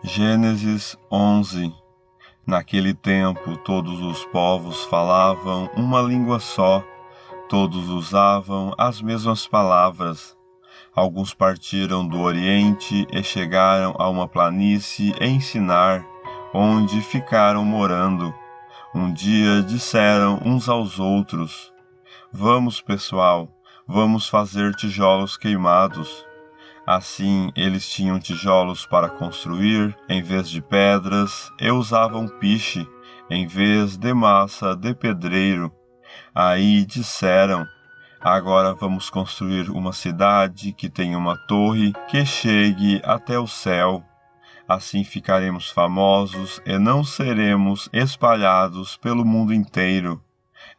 Gênesis 11. Naquele tempo todos os povos falavam uma língua só, todos usavam as mesmas palavras. Alguns partiram do Oriente e chegaram a uma planície em Sinar, onde ficaram morando. Um dia disseram uns aos outros: "Vamos, pessoal, vamos fazer tijolos queimados." Assim, eles tinham tijolos para construir, em vez de pedras, e usavam piche, em vez de massa de pedreiro. Aí disseram: "Agora vamos construir uma cidade que tenha uma torre que chegue até o céu. Assim ficaremos famosos e não seremos espalhados pelo mundo inteiro."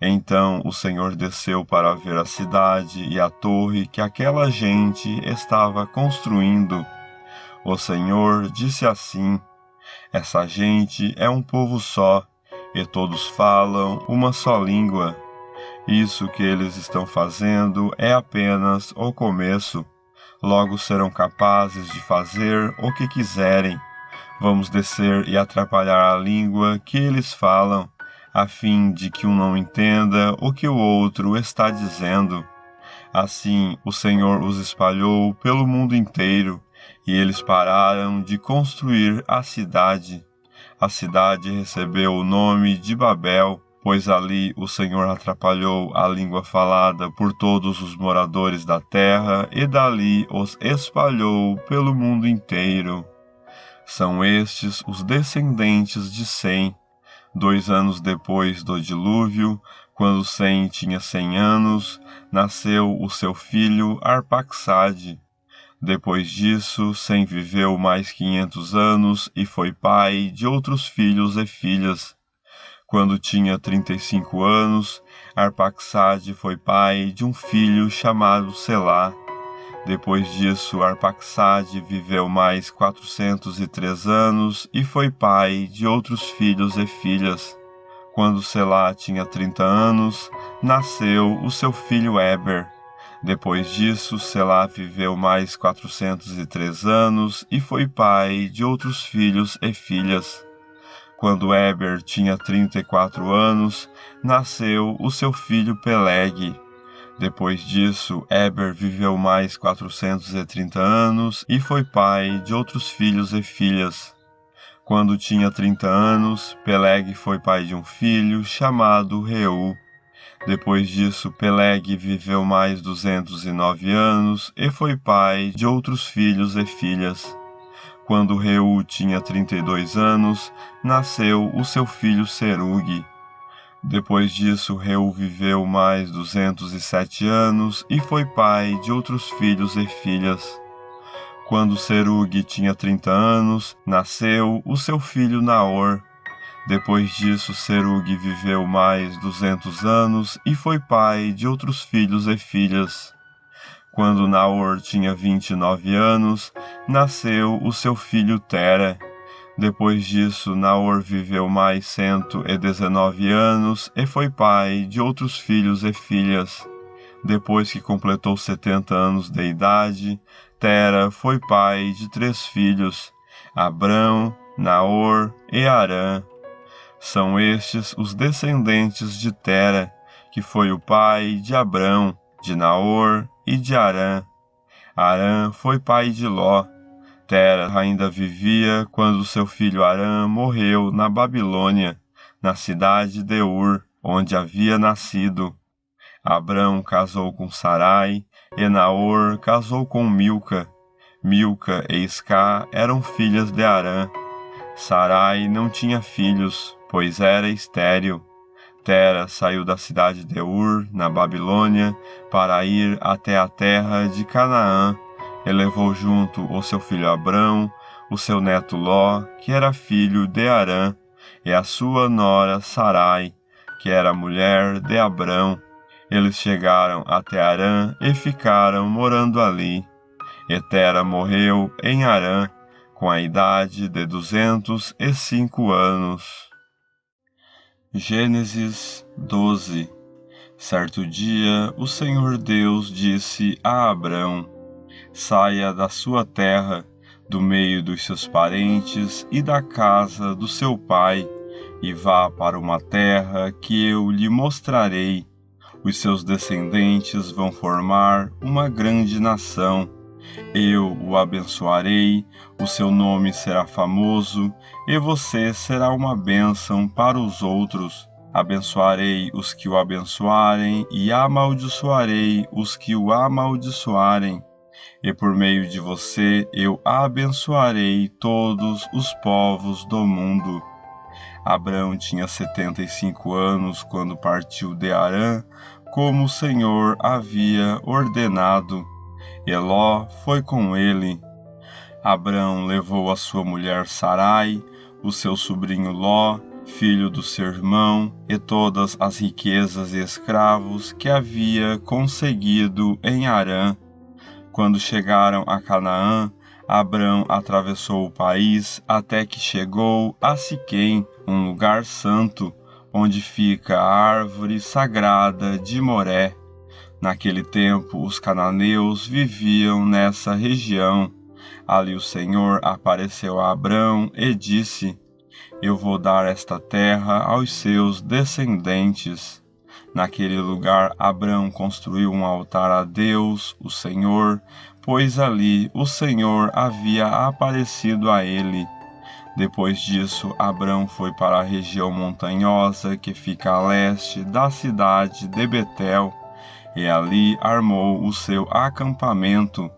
Então o Senhor desceu para ver a cidade e a torre que aquela gente estava construindo. O Senhor disse assim: "Essa gente é um povo só, e todos falam uma só língua. Isso que eles estão fazendo é apenas o começo. Logo serão capazes de fazer o que quiserem. Vamos descer e atrapalhar a língua que eles falam, a fim de que um não entenda o que o outro está dizendo." Assim, o Senhor os espalhou pelo mundo inteiro, e eles pararam de construir a cidade. A cidade recebeu o nome de Babel, pois ali o Senhor atrapalhou a língua falada por todos os moradores da terra, e dali os espalhou pelo mundo inteiro. São estes os descendentes de Sem. 2 anos depois do dilúvio, quando Sem tinha 100 anos, nasceu o seu filho Arpaxade. Depois disso, Sem viveu mais 500 anos e foi pai de outros filhos e filhas. Quando tinha 35 anos, Arpaxade foi pai de um filho chamado Selá. Depois disso, Arpaxade viveu mais 403 anos e foi pai de outros filhos e filhas. Quando Selá tinha 30 anos, nasceu o seu filho Eber. Depois disso, Selá viveu mais 403 anos e foi pai de outros filhos e filhas. Quando Eber tinha 34 anos, nasceu o seu filho Peleg. Depois disso, Eber viveu mais 430 anos e foi pai de outros filhos e filhas. Quando tinha 30 anos, Peleg foi pai de um filho chamado Reu. Depois disso, Peleg viveu mais 209 anos e foi pai de outros filhos e filhas. Quando Reu tinha 32 anos, nasceu o seu filho Serug. Depois disso, Reu viveu mais 207 anos e foi pai de outros filhos e filhas. Quando Serug tinha 30 anos, nasceu o seu filho Naor. Depois disso, Serug viveu mais 200 anos e foi pai de outros filhos e filhas. Quando Naor tinha 29 anos, nasceu o seu filho Tera. Depois disso, Naor viveu mais 119 anos e foi pai de outros filhos e filhas. Depois que completou 70 anos de idade, Tera foi pai de 3 filhos, Abrão, Naor e Harã. São estes os descendentes de Tera, que foi o pai de Abrão, de Naor e de Harã. Harã foi pai de Ló. Tera ainda vivia quando seu filho Harã morreu na Babilônia, na cidade de Ur, onde havia nascido. Abrão casou com Sarai, e Naor casou com Milca. Milca e Iscá eram filhas de Harã. Sarai não tinha filhos, pois era estéril. Tera saiu da cidade de Ur, na Babilônia, para ir até a terra de Canaã, e levou junto o seu filho Abrão, o seu neto Ló, que era filho de Harã, e a sua nora Sarai, que era mulher de Abrão. Eles chegaram até Harã e ficaram morando ali. E Tera morreu em Harã, com a idade de 205 anos. Gênesis 12. Certo dia, o Senhor Deus disse a Abrão: "Saia da sua terra, do meio dos seus parentes e da casa do seu pai, e vá para uma terra que eu lhe mostrarei. Os seus descendentes vão formar uma grande nação. Eu o abençoarei, o seu nome será famoso, e você será uma bênção para os outros. Abençoarei os que o abençoarem, e amaldiçoarei os que o amaldiçoarem. E por meio de você eu abençoarei todos os povos do mundo. Abrão tinha 75 anos quando partiu de Harã, como o Senhor havia ordenado. E Ló foi com ele. Abrão levou a sua mulher Sarai, o seu sobrinho Ló, filho do seu irmão, e todas as riquezas e escravos que havia conseguido em Harã. Quando chegaram a Canaã, Abrão atravessou o país até que chegou a Siquém, um lugar santo, onde fica a árvore sagrada de Moré. Naquele tempo, os cananeus viviam nessa região. Ali o Senhor apareceu a Abrão e disse: Eu vou dar esta terra aos seus descendentes. Naquele lugar, Abrão construiu um altar a Deus, o Senhor, pois ali o Senhor havia aparecido a ele. Depois disso, Abrão foi para a região montanhosa que fica a leste da cidade de Betel, e ali armou o seu acampamento.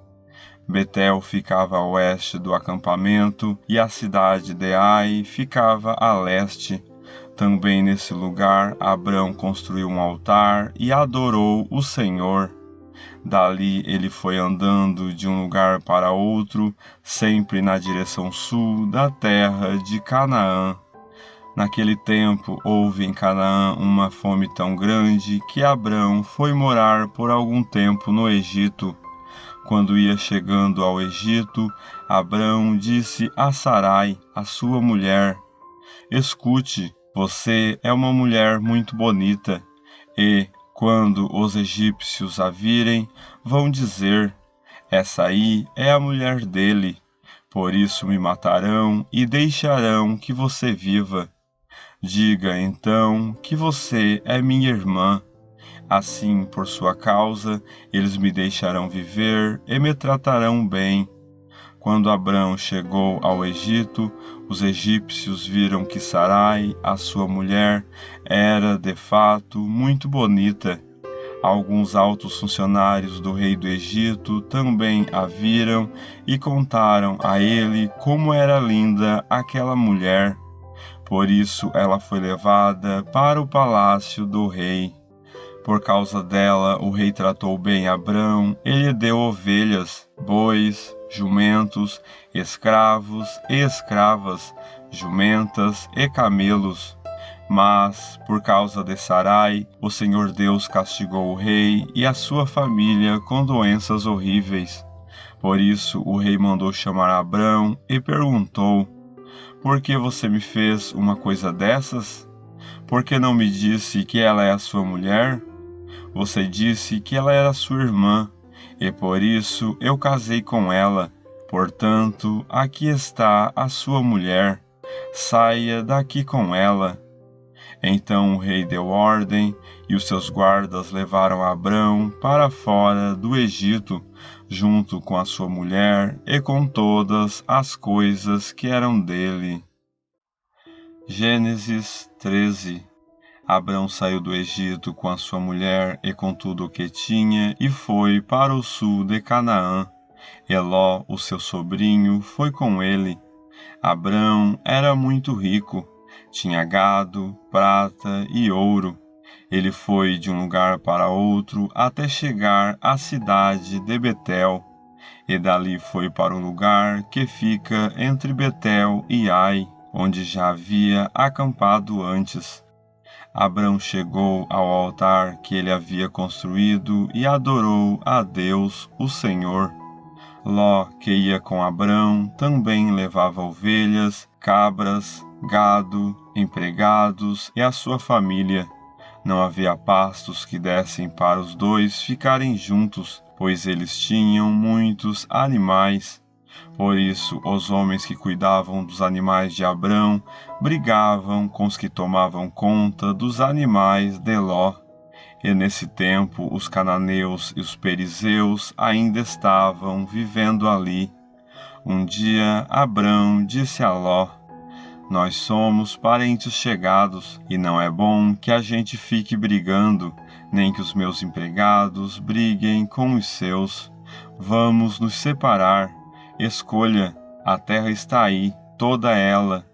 Betel ficava a oeste do acampamento, e a cidade de Ai ficava a leste. Também nesse lugar, Abrão construiu um altar e adorou o Senhor. Dali ele foi andando de um lugar para outro, sempre na direção sul da terra de Canaã. Naquele tempo houve em Canaã uma fome tão grande que Abrão foi morar por algum tempo no Egito. Quando ia chegando ao Egito, Abrão disse a Sarai, a sua mulher: Escute, você é uma mulher muito bonita, e, quando os egípcios a virem, vão dizer: Essa aí é a mulher dele. Por isso me matarão e deixarão que você viva. Diga então que você é minha irmã. Assim, por sua causa, eles me deixarão viver e me tratarão bem. Quando Abrão chegou ao Egito, os egípcios viram que Sarai, a sua mulher, era, de fato, muito bonita. Alguns altos funcionários do rei do Egito também a viram e contaram a ele como era linda aquela mulher. Por isso ela foi levada para o palácio do rei. Por causa dela, o rei tratou bem Abrão e lhe deu ovelhas, bois, jumentos, escravos e escravas, jumentas e camelos. Mas, por causa de Sarai, o Senhor Deus castigou o rei e a sua família com doenças horríveis. Por isso, o rei mandou chamar Abrão e perguntou: Por que você me fez uma coisa dessas? Por que não me disse que ela é a sua mulher? Você disse que ela era sua irmã, e por isso eu casei com ela. Portanto, aqui está a sua mulher. Saia daqui com ela. Então o rei deu ordem, e os seus guardas levaram Abrão para fora do Egito, junto com a sua mulher e com todas as coisas que eram dele. Gênesis 13. Abrão saiu do Egito com a sua mulher e com tudo o que tinha e foi para o sul de Canaã. Eló, o seu sobrinho, foi com ele. Abrão era muito rico, tinha gado, prata e ouro. Ele foi de um lugar para outro até chegar à cidade de Betel, e dali foi para um lugar que fica entre Betel e Ai, onde já havia acampado antes. Abrão chegou ao altar que ele havia construído e adorou a Deus, o Senhor. Ló, que ia com Abrão, também levava ovelhas, cabras, gado, empregados e a sua família. Não havia pastos que dessem para os dois ficarem juntos, pois eles tinham muitos animais. Por isso, os homens que cuidavam dos animais de Abrão brigavam com os que tomavam conta dos animais de Ló. E nesse tempo, os cananeus e os perizeus ainda estavam vivendo ali. Um dia, Abrão disse a Ló: Nós somos parentes chegados, e não é bom que a gente fique brigando, nem que os meus empregados briguem com os seus. Vamos nos separar. Escolha, a terra está aí, toda ela.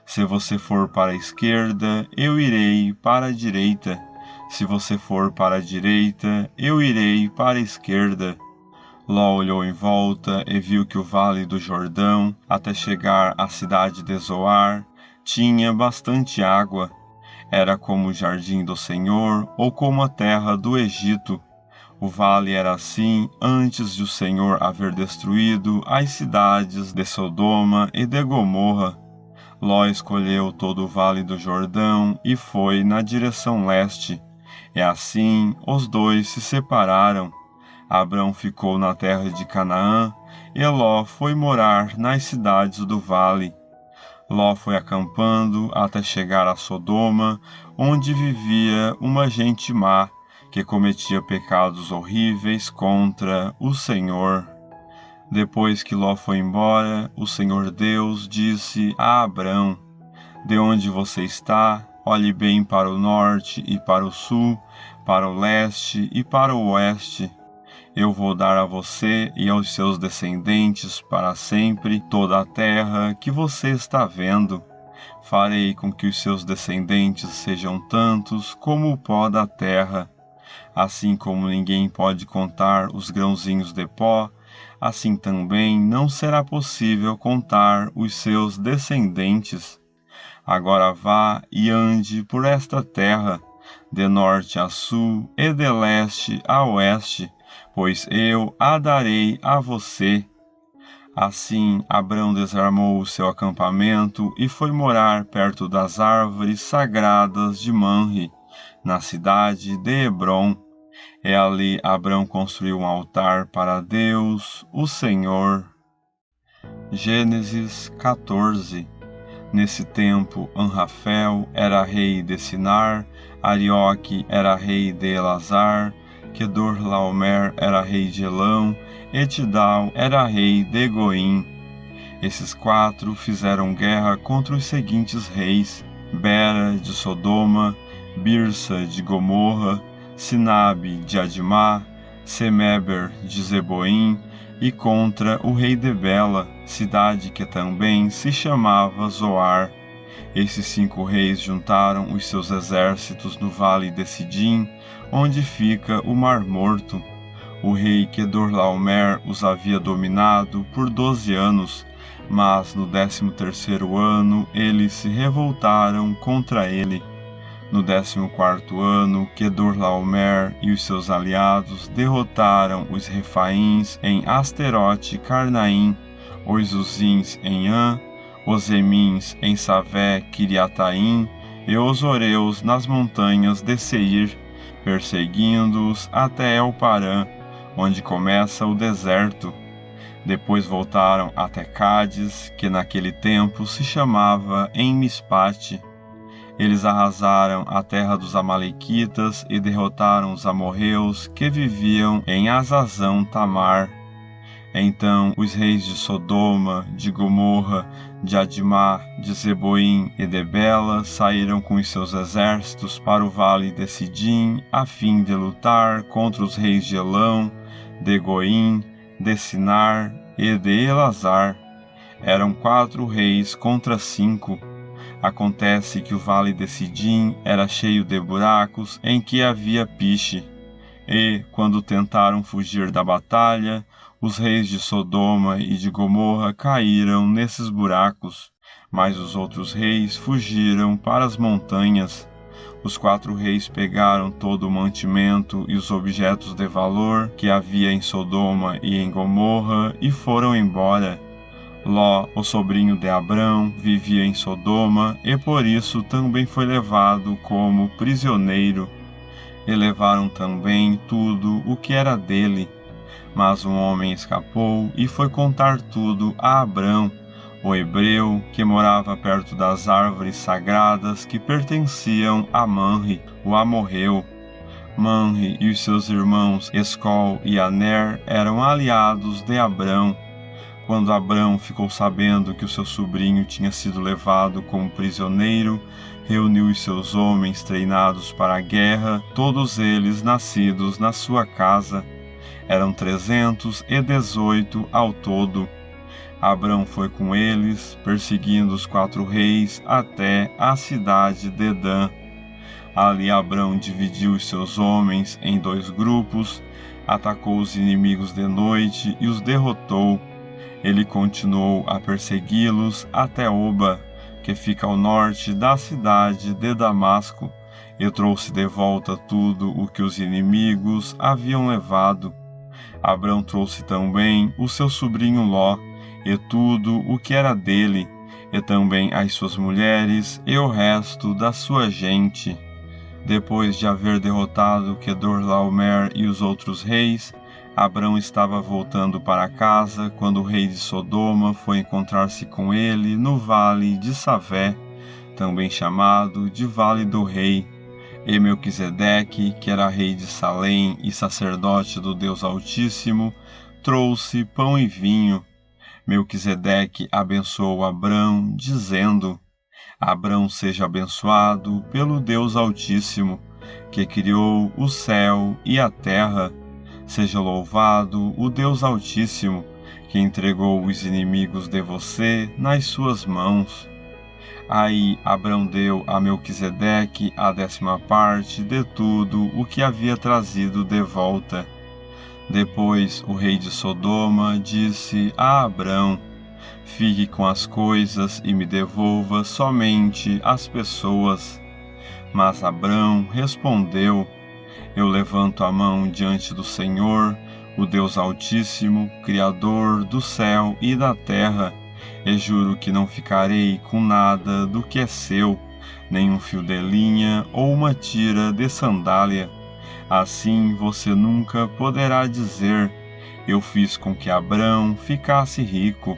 Se você for para a esquerda, eu irei para a direita. Se você for para a direita, eu irei para a esquerda. Ló olhou em volta e viu que o vale do Jordão, até chegar à cidade de Zoar, tinha bastante água. Era como o jardim do Senhor ou como a terra do Egito. O vale era assim antes de o Senhor haver destruído as cidades de Sodoma e de Gomorra. Ló escolheu todo o vale do Jordão e foi na direção leste. E assim os dois se separaram. Abrão ficou na terra de Canaã e Ló foi morar nas cidades do vale. Ló foi acampando até chegar a Sodoma, onde vivia uma gente má, que cometia pecados horríveis contra o Senhor. Depois que Ló foi embora, o Senhor Deus disse a Abrão: De onde você está, olhe bem para o norte e para o sul, para o leste e para o oeste. Eu vou dar a você e aos seus descendentes para sempre toda a terra que você está vendo. Farei com que os seus descendentes sejam tantos como o pó da terra. Assim como ninguém pode contar os grãozinhos de pó, assim também não será possível contar os seus descendentes. Agora vá e ande por esta terra, de norte a sul e de leste a oeste, pois eu a darei a você. Assim, Abrão desarmou o seu acampamento e foi morar perto das árvores sagradas de Manre, na cidade de Hebrom. E ali Abrão construiu um altar para Deus, o Senhor. Gênesis 14. Nesse tempo, Anrafel era rei de Sinar, Arioque era rei de Elazar, Quedorlaomer era rei de Elão, e Tidal era rei de Goim. Esses quatro fizeram guerra contra os seguintes reis: Bera de Sodoma, Birsa de Gomorra, Sinabe de Admá, Semeber de Zeboim, e contra o rei de Bela, cidade que também se chamava Zoar. Esses 5 reis juntaram os seus exércitos no vale de Sidim, onde fica o Mar Morto. O rei Quedorlaomer os havia dominado por 12 anos, mas no 13º ano eles se revoltaram contra ele. No 14º ano, Quedorlaomer e os seus aliados derrotaram os Refaíns em Asterote Carnaim, os Uzins em An, os Emins em Savé Quiriataim e os Oreus nas montanhas de Seir, perseguindo-os até El-Parã, onde começa o deserto. Depois voltaram até Cádiz, que naquele tempo se chamava Em-Mispate. Eles arrasaram a terra dos amalequitas e derrotaram os amorreus que viviam em Azazão Tamar. Então os reis de Sodoma, de Gomorra, de Admá, de Zeboim e de Bela saíram com os seus exércitos para o vale de Sidim, a fim de lutar contra os reis de Elão, de Goim, de Sinar e de Elazar. Eram 4 reis contra 5. Acontece que o vale de Sidim era cheio de buracos em que havia piche. E, quando tentaram fugir da batalha, os reis de Sodoma e de Gomorra caíram nesses buracos, mas os outros reis fugiram para as montanhas. Os 4 reis pegaram todo o mantimento e os objetos de valor que havia em Sodoma e em Gomorra e foram embora. Ló, o sobrinho de Abrão, vivia em Sodoma e por isso também foi levado como prisioneiro. E levaram também tudo o que era dele. Mas um homem escapou e foi contar tudo a Abrão, o hebreu que morava perto das árvores sagradas que pertenciam a Manre, o amorreu. Manre e os seus irmãos Escol e Aner eram aliados de Abrão. Quando Abrão ficou sabendo que o seu sobrinho tinha sido levado como prisioneiro, reuniu os seus homens treinados para a guerra, todos eles nascidos na sua casa. Eram 318 ao todo. Abrão foi com eles, perseguindo os 4 reis até a cidade de Dan. Ali Abrão dividiu os seus homens em 2 grupos, atacou os inimigos de noite e os derrotou. Ele continuou a persegui-los até Oba, que fica ao norte da cidade de Damasco, e trouxe de volta tudo o que os inimigos haviam levado. Abrão trouxe também o seu sobrinho Ló, e tudo o que era dele, e também as suas mulheres e o resto da sua gente. Depois de haver derrotado Quedorlaomer e os outros reis, Abrão estava voltando para casa quando o rei de Sodoma foi encontrar-se com ele no vale de Savé, também chamado de Vale do Rei. E Melquisedeque, que era rei de Salém e sacerdote do Deus Altíssimo, trouxe pão e vinho. Melquisedeque abençoou Abrão, dizendo: Abrão seja abençoado pelo Deus Altíssimo, que criou o céu e a terra. Seja louvado o Deus Altíssimo, que entregou os inimigos de você nas suas mãos. Aí Abrão deu a Melquisedeque a 10ª parte de tudo o que havia trazido de volta. Depois o rei de Sodoma disse a Abrão: Fique com as coisas e me devolva somente as pessoas. Mas Abrão respondeu: Eu levanto a mão diante do Senhor, o Deus Altíssimo, Criador do céu e da terra, e juro que não ficarei com nada do que é seu, nem um fio de linha ou uma tira de sandália. Assim você nunca poderá dizer: Eu fiz com que Abrão ficasse rico.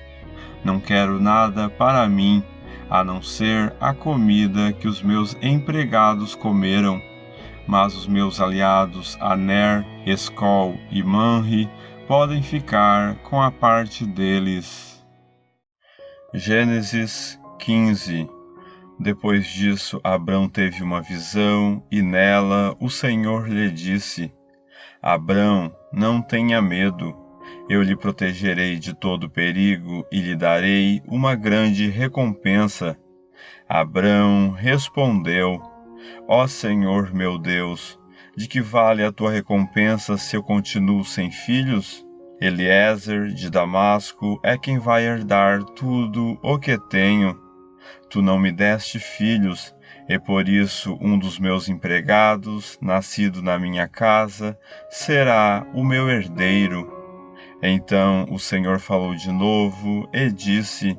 Não quero nada para mim, a não ser a comida que os meus empregados comeram. Mas os meus aliados Aner, Escol e Manre podem ficar com a parte deles. Gênesis 15. Depois disso, Abrão teve uma visão, e nela o Senhor lhe disse: Abrão, não tenha medo. Eu lhe protegerei de todo perigo e lhe darei uma grande recompensa. Abrão respondeu: Ó Senhor meu Deus, de que vale a tua recompensa se eu continuo sem filhos? Eliezer de Damasco é quem vai herdar tudo o que tenho. Tu não me deste filhos, e por isso um dos meus empregados, nascido na minha casa, será o meu herdeiro. Então o Senhor falou de novo e disse: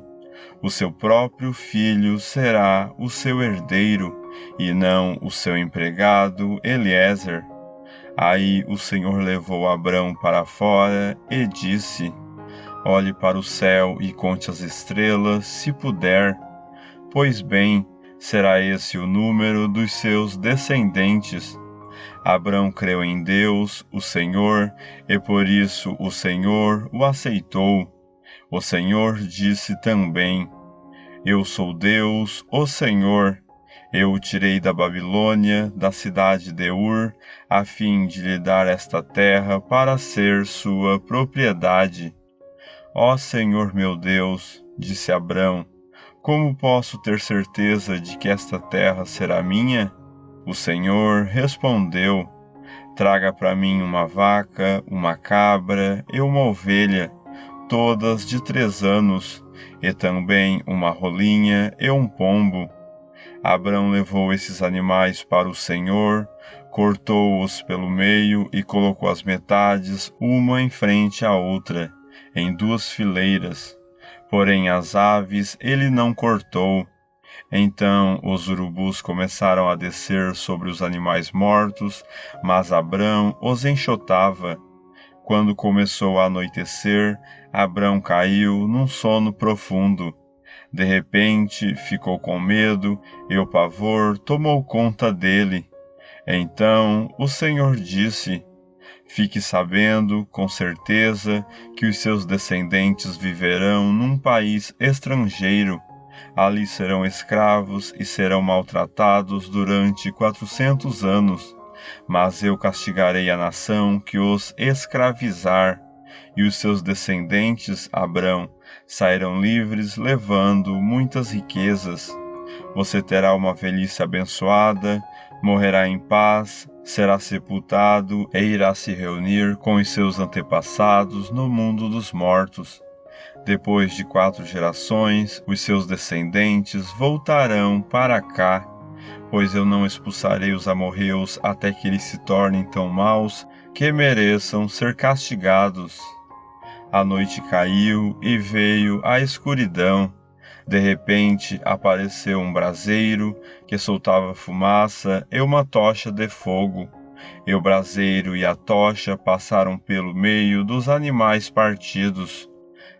O seu próprio filho será o seu herdeiro, e não o seu empregado Eliezer. Aí o Senhor levou Abrão para fora e disse: Olhe para o céu e conte as estrelas, se puder. Pois bem, será esse o número dos seus descendentes. Abrão creu em Deus, o Senhor, e por isso o Senhor o aceitou. O Senhor disse também: Eu sou Deus, o Senhor. Eu o tirei da Babilônia, da cidade de Ur, a fim de lhe dar esta terra para ser sua propriedade. Ó Senhor meu Deus, disse Abrão, como posso ter certeza de que esta terra será minha? O Senhor respondeu: Traga para mim uma vaca, uma cabra e uma ovelha, todas de 3 anos, e também uma rolinha e um pombo. Abrão levou esses animais para o Senhor, cortou-os pelo meio e colocou as metades, uma em frente à outra, em 2 fileiras. Porém as aves ele não cortou. Então os urubus começaram a descer sobre os animais mortos, mas Abrão os enxotava. Quando começou a anoitecer, Abrão caiu num sono profundo. De repente, ficou com medo e o pavor tomou conta dele. Então o Senhor disse: Fique sabendo, com certeza, que os seus descendentes viverão num país estrangeiro. Ali serão escravos e serão maltratados durante 400 anos. Mas eu castigarei a nação que os escravizar, e os seus descendentes, Abrão, sairão livres levando muitas riquezas. Você terá uma velhice abençoada, morrerá em paz, será sepultado e irá se reunir com os seus antepassados no mundo dos mortos. Depois de 4 gerações, os seus descendentes voltarão para cá, pois eu não expulsarei os amorreus até que eles se tornem tão maus que mereçam ser castigados. A noite caiu e veio a escuridão. De repente apareceu um braseiro que soltava fumaça e uma tocha de fogo. E o braseiro e a tocha passaram pelo meio dos animais partidos.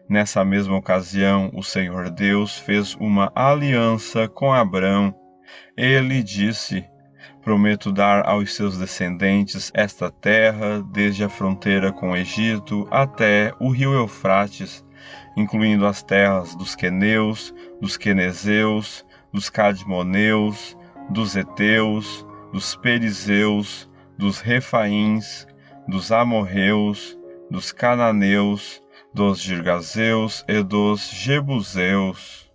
Nessa mesma ocasião, o Senhor Deus fez uma aliança com Abrão. Ele disse: Prometo dar aos seus descendentes esta terra, desde a fronteira com o Egito até o rio Eufrates, incluindo as terras dos queneus, dos quenezeus, dos cadmoneus, dos heteus, dos perizeus, dos refaíns, dos amorreus, dos cananeus, dos girgazeus e dos jebuseus.